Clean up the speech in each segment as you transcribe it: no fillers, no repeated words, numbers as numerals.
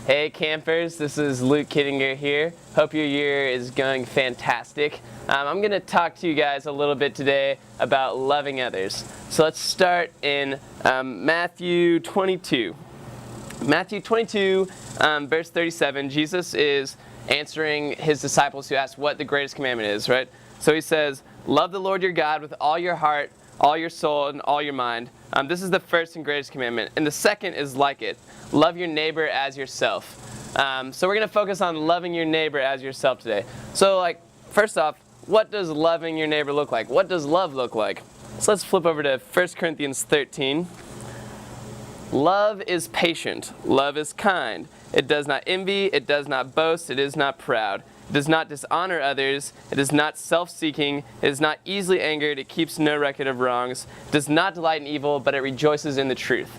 Hey campers, this is Luke Kittinger here. Hope your year is going fantastic. I'm going to talk to you guys a little bit today about loving others. So let's start in Matthew 22. Matthew 22, verse 37, Jesus is answering his disciples who ask what the greatest commandment is, right? So he says, love the Lord your God with all your heart, all your soul, and all your mind. This is the first and greatest commandment. And the second is like it. Love your neighbor as yourself. So we're going to focus on loving your neighbor as yourself today. So first off, what does loving your neighbor look like? What does love look like? So let's flip over to 1 Corinthians 13. Love is patient. Love is kind. It does not envy. It does not boast. It is not proud. It does not dishonor others. It is not self-seeking. It is not easily angered. It keeps no record of wrongs. It does not delight in evil, but it rejoices in the truth.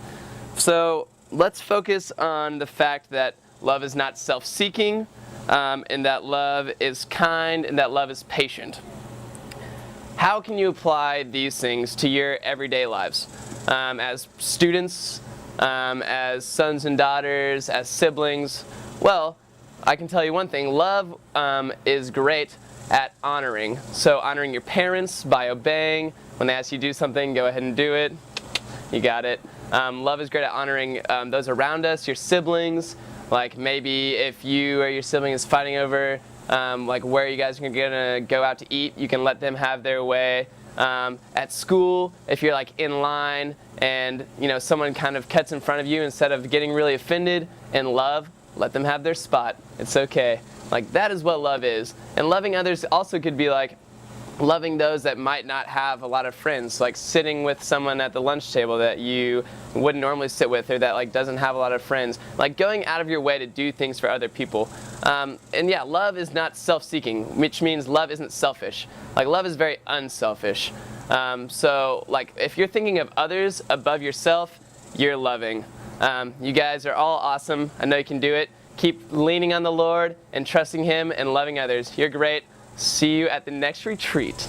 So let's focus on the fact that love is not self-seeking, and that love is kind, and that love is patient. How can you apply these things to your everyday lives? As students, as sons and daughters, as siblings? Well, I can tell you one thing. Love is great at honoring. So honoring your parents by obeying. When they ask you to do something, go ahead and do it. You got it. Love is great at honoring those around us, your siblings. Like maybe if you or your sibling is fighting over where you guys are gonna go out to eat, you can let them have their way. At school, if you're in line and someone kind of cuts in front of you, instead of getting really offended, in love, let them have their spot. It's okay. That is what love is. And loving others also could be loving those that might not have a lot of friends, sitting with someone at the lunch table that you wouldn't normally sit with, or that doesn't have a lot of friends. Going out of your way to do things for other people. And yeah, love is not self-seeking, which means love isn't selfish. Love is very unselfish. So if you're thinking of others above yourself, you're loving. You guys are all awesome. I know you can do it. Keep leaning on the Lord and trusting Him and loving others. You're great. See you at the next retreat.